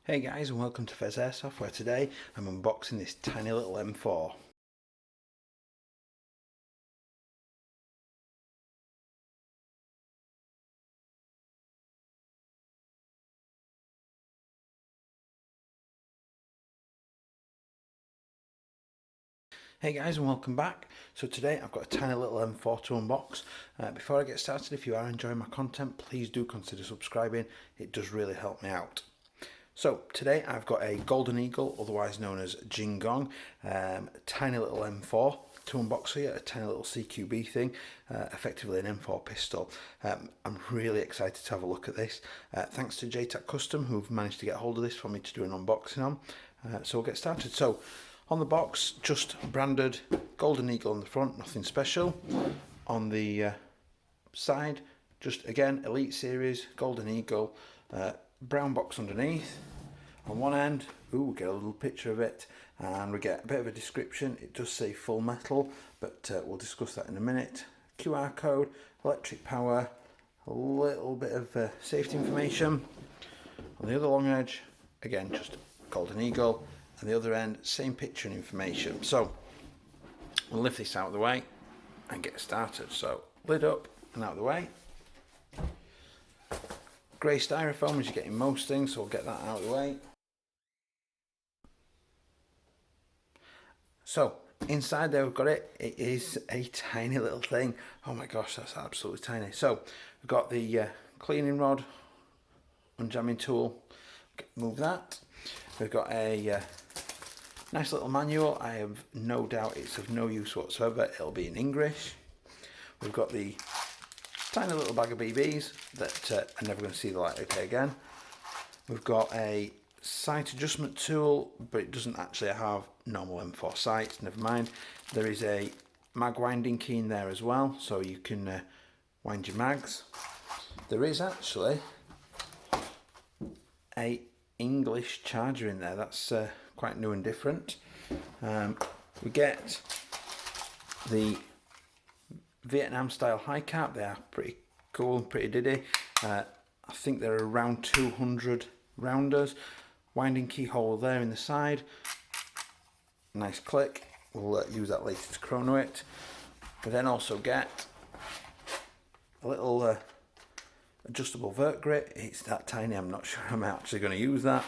Hey guys, and welcome to Pheas Airsoft, where today I'm unboxing this tiny little M4. Hey guys, and welcome back. So today I've got a tiny little M4 to unbox. Before I get started, if you are enjoying my content, please do consider subscribing. It does really help me out. So today I've got a Golden Eagle, otherwise known as Jing Gong, tiny little M4 to unbox here, a tiny little CQB thing, effectively an M4 pistol. I'm really excited to have a look at this. Thanks to JTAC Custom, who've managed to get hold of this for me to do an unboxing on. So we'll get started. So on the box, just branded Golden Eagle on the front, nothing special. On the side, just again Elite Series Golden Eagle, brown box underneath. On one end, we get a little picture of it, and we get a bit of a description. It does say full metal, but we'll discuss that in a minute. QR code, electric power, a little bit of safety information. On the other long edge, again just Golden Eagle, and the other end, same picture and information. So we'll lift this out of the way and get started. So lid up and out of the way. Grey styrofoam, as you get in most things, so we'll get that out of the way. So inside there we've got it. It is a tiny little thing. Oh my gosh, that's absolutely tiny. So we've got the cleaning rod, unjamming tool, move that. We've got a nice little manual. I have no doubt it's of no use whatsoever. It'll be in English. We've got the tiny little bag of BBs that are never going to see the light of day again. We've got a sight adjustment tool, but it doesn't actually have normal M4 sights, never mind. There is a mag winding key in there as well, so you can wind your mags. There is actually a English charger in there. That's quite new and different. We get the Vietnam style high cap. They are pretty cool and pretty diddy. I think they're around 200 rounders. Winding keyhole there in the side. Nice click. We'll use that later to chrono it. We then also get a little adjustable vert grip. It's that tiny, I'm not sure I'm actually going to use that.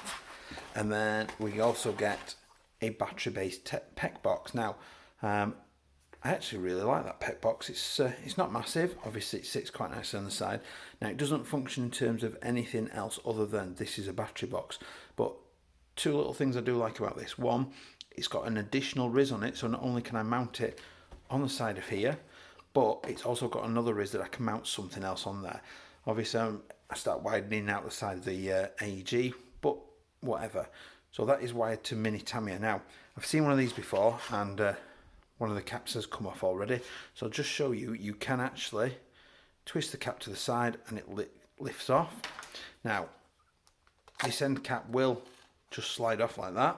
And then we also get a battery based PEC box. Now I actually really like that PEC box. It's not massive, obviously it sits quite nicely on the side. Now it doesn't function in terms of anything else other than this is a battery box. But two little things I do like about this. One, it's got an additional riz on it, so not only can I mount it on the side of here, but it's also got another riz that I can mount something else on there. Obviously I start widening out the side of the AEG, but whatever. So that is wired to mini Tamiya. Now I've seen one of these before, and one of the caps has come off already, so I'll just show you. You can actually twist the cap to the side and it lifts off. Now this end cap will just slide off like that.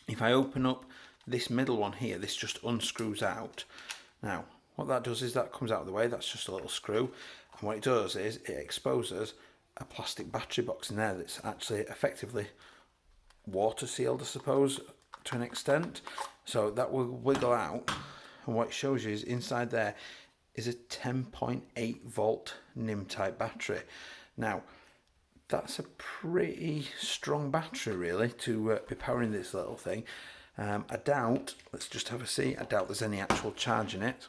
If I open up this middle one here, this just unscrews out. Now what that does is that comes out of the way. That's just a little screw, and what it does is it exposes a plastic battery box in there that's actually effectively water sealed, I suppose, to an extent. So that will wiggle out, and what it shows you is inside there is a 10.8 volt NIM type battery. Now that's a pretty strong battery really to be powering this little thing. I doubt, let's just have a see, I doubt there's any actual charge in it.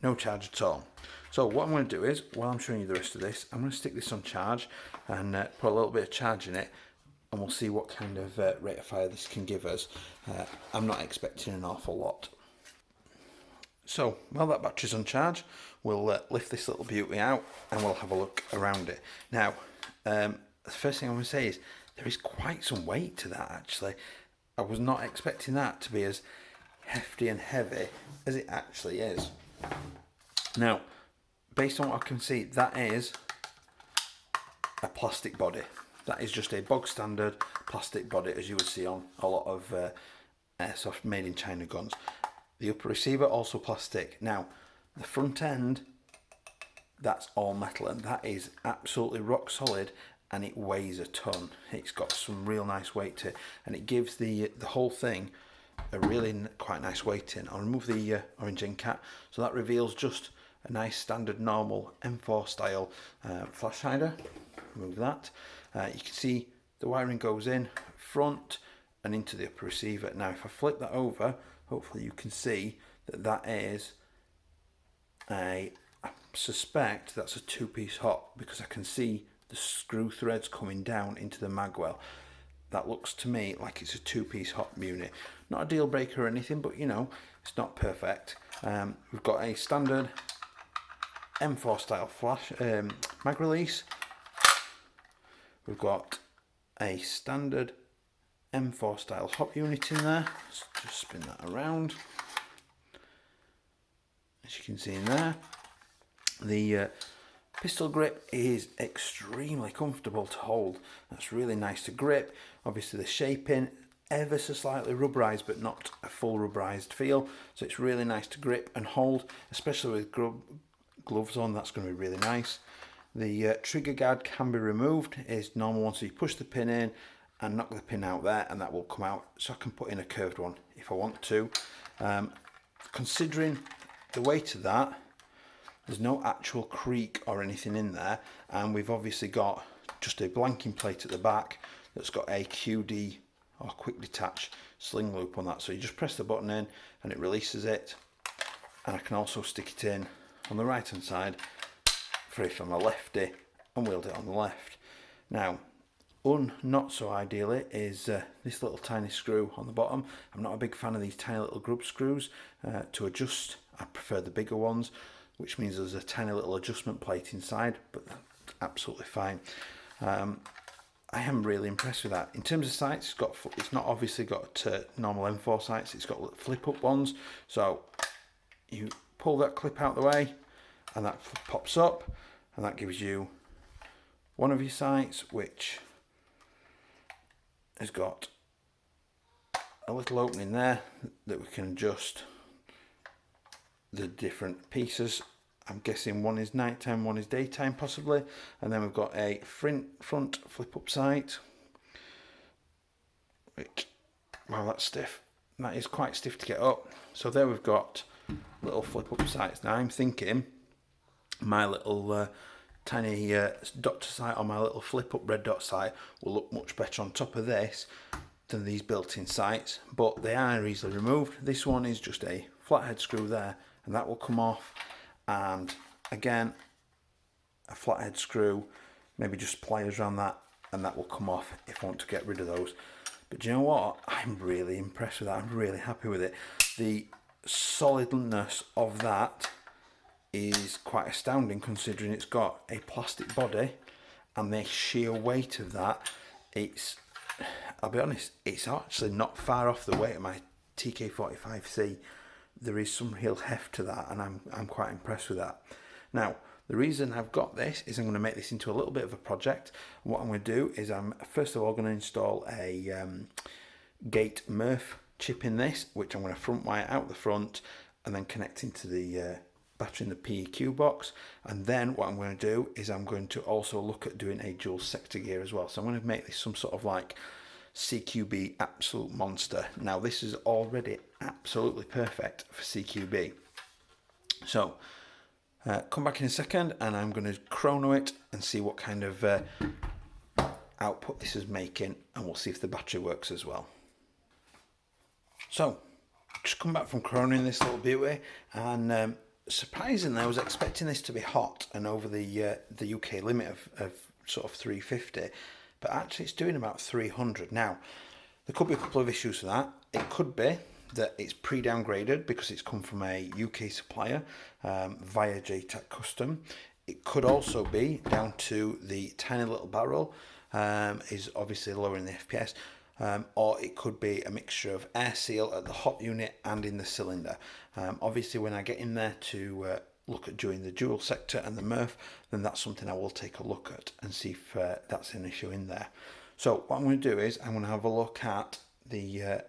No charge at all. So what I'm going to do is, while I'm showing you the rest of this, I'm going to stick this on charge and put a little bit of charge in it, and we'll see what kind of rate of fire this can give us. I'm not expecting an awful lot. So while that battery's on charge, we'll lift this little beauty out and we'll have a look around it. Now the first thing I want to say is there is quite some weight to that actually. I was not expecting that to be as hefty and heavy as it actually is. Now based on what I can see, that is a plastic body. That is just a bog standard plastic body, as you would see on a lot of Airsoft made in China guns. The upper receiver also plastic. Now the front end that's all metal, and that is absolutely rock solid, and it weighs a ton. It's got some real nice weight to it, and it gives the whole thing a really quite nice weight in. I'll remove the orange end cap, so that reveals just a nice standard normal M4 style flash hider. Remove that. You can see the wiring goes in front and into the upper receiver. Now if I flip that over, hopefully you can see that that is I suspect that's a two-piece hop, because I can see the screw threads coming down into the magwell. That looks to me like it's a two-piece hop unit. Not a deal breaker or anything, but you know, it's not perfect. We've got a standard M4 style flash mag release. We've got a standard M4 style hop unit in there. Let's just spin that around. As you can see in there, the pistol grip is extremely comfortable to hold. That's really nice to grip. Obviously the shaping ever so slightly rubberized, but not a full rubberized feel, so it's really nice to grip and hold, especially with gloves on. That's going to be really nice. The trigger guard can be removed. It's normal one, so you push the pin in and knock the pin out there, and that will come out, so I can put in a curved one if I want to. Considering the weight of that, there's no actual creak or anything in there, and we've obviously got just a blanking plate at the back that's got a QD or quick detach sling loop on that, so you just press the button in and it releases it. And I can also stick it in on the right hand side for if I'm a lefty and wield it on the left. Now not so ideally is this little tiny screw on the bottom. I'm not a big fan of these tiny little grub screws to adjust. I prefer the bigger ones, which means there's a tiny little adjustment plate inside, but that's absolutely fine. I am really impressed with that. In terms of sights, it's not obviously got normal M4 sights, it's got flip up ones, so you pull that clip out the way and that pops up, and that gives you one of your sights, which has got a little opening there that we can adjust the different pieces. I'm guessing one is nighttime, one is daytime possibly. And then we've got a front flip up sight, which, wow, that's stiff. That is quite stiff to get up. So there we've got little flip up sights. Now I'm thinking my little tiny doctor sight, or my little flip up red dot sight, will look much better on top of this than these built-in sights, but they are easily removed. This one is just a flathead screw there, and that will come off. And again, a flathead screw, maybe just pliers around that, and that will come off if I want to get rid of those. But do you know what? I'm really impressed with that. I'm really happy with it. The solidness of that is quite astounding, considering it's got a plastic body, and the sheer weight of that, I'll be honest, it's actually not far off the weight of my TK45C. There is some real heft to that, and I'm quite impressed with that. Now, the reason I've got this is I'm going to make this into a little bit of a project. And what I'm going to do is I'm first of all going to install a gate Murph chip in this, which I'm going to front wire out the front and then connect into the battery in the PEQ box. And then what I'm going to do is I'm going to also look at doing a dual sector gear as well. So I'm going to make this some sort of like CQB Absolute Monster. Now this is already absolutely perfect for CQB. So come back in a second and I'm going to chrono it and see what kind of output this is making, and we'll see if the battery works as well. So just come back from chronoing this little beauty, and surprisingly I was expecting this to be hot and over the UK limit of sort of 350. But actually it's doing about 300. Now, there could be a couple of issues with that. It could be that it's pre-downgraded because it's come from a UK supplier via JTAC Custom. It could also be down to the tiny little barrel is obviously lowering the FPS, or it could be a mixture of air seal at the hop unit and in the cylinder. Obviously when I get in there to look at doing the dual sector and the Murph, then that's something I will take a look at and see if that's an issue in there. So what I'm going to do is I'm going to have a look at the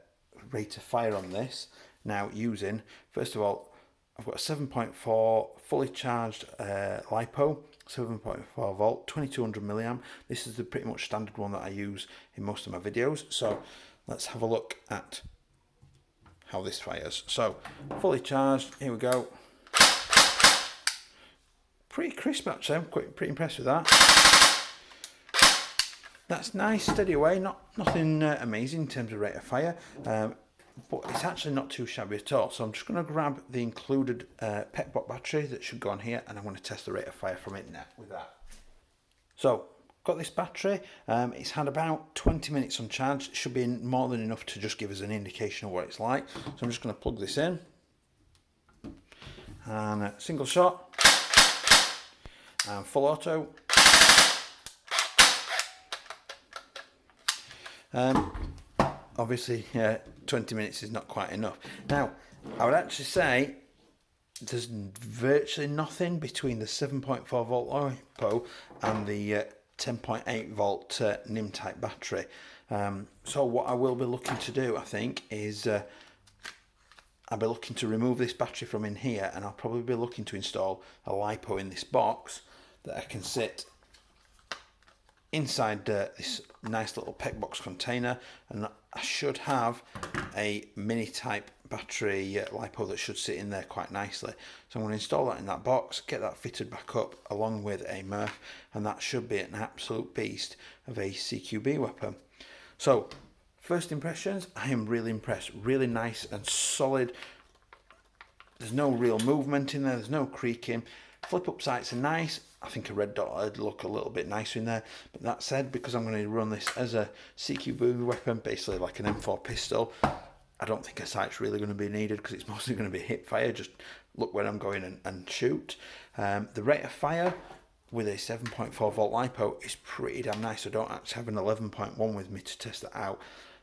rate of fire on this now, using first of all I've got a 7.4 fully charged LiPo, 7.4 volt, 2200 milliamp. This is the pretty much standard one that I use in most of my videos. So let's have a look at how this fires. So fully charged, here we go. Pretty crisp actually, I'm pretty impressed with that. That's nice, steady away, nothing amazing in terms of rate of fire, but it's actually not too shabby at all. So I'm just going to grab the included petbox battery that should go on here, and I'm going to test the rate of fire from it now with that. So got this battery, it's had about 20 minutes on charge. It should be more than enough to just give us an indication of what it's like. So I'm just going to plug this in, and single shot, and full auto. Obviously 20 minutes is not quite enough. Now I would actually say there's virtually nothing between the 7.4 volt LiPo and the 10.8 volt NIM type battery. So what I will be looking to do, I think, is I'll be looking to remove this battery from in here, and I'll probably be looking to install a LiPo in this box that I can sit inside this nice little pet box container, and I should have a mini type battery LiPo that should sit in there quite nicely. So I'm going to install that in that box, get that fitted back up along with a Murph, and that should be an absolute beast of a CQB weapon. So first impressions, I am really impressed. Really nice and solid. There's no real movement in there, there's no creaking. Flip up sights are nice. I think a red dot would look a little bit nicer in there. But that said, because I'm going to run this as a CQB weapon, basically like an M4 pistol, I don't think a sight's really going to be needed because it's mostly going to be hip fire. Just look where I'm going and shoot. The rate of fire with a 7.4 volt LiPo is pretty damn nice. I don't actually have an 11.1 with me to test that out.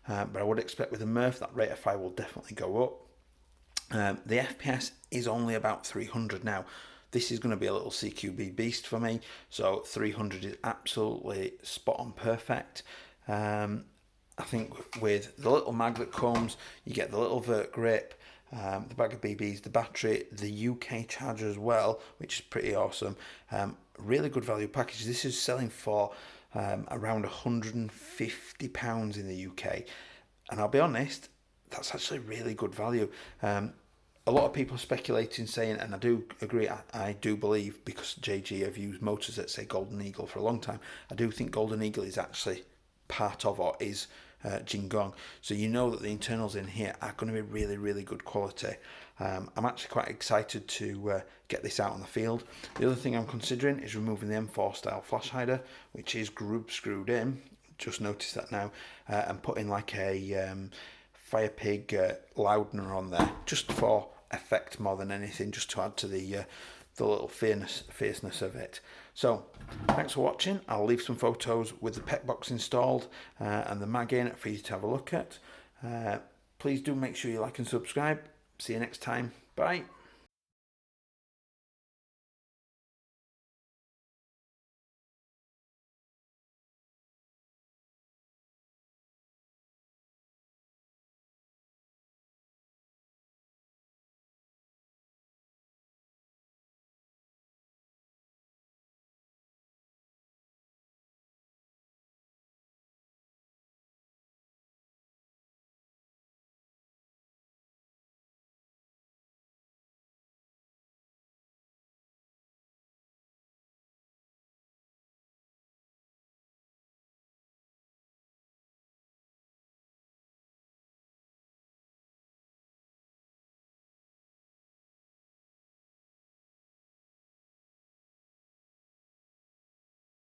But I would expect with a Murph that rate of fire will definitely go up. The FPS is only about 300 now. This is going to be a little CQB beast for me, so 300 is absolutely spot on perfect. I think with the little mag that comes, you get the little vert grip, the bag of BBs, the battery, the UK charger as well, which is pretty awesome. Really good value package. This is selling for around £150 in the UK, and I'll be honest, that's actually really good value. A lot of people speculating, saying, and I do agree, I do believe, because JG have used motors that say Golden Eagle for a long time, I do think Golden Eagle is actually part of, or is Jing Gong. So you know that the internals in here are going to be really, really good quality. I'm actually quite excited to get this out on the field. The other thing I'm considering is removing the M4 style flash hider, which is group screwed in. Just noticed that now, and putting like a Fire Pig Loudener on there, just for effect more than anything, just to add to the little fierceness of it. So thanks for watching. I'll leave some photos with the pet box installed and the mag in for you to have a look at. Please do make sure you like and subscribe. See you next time. Bye.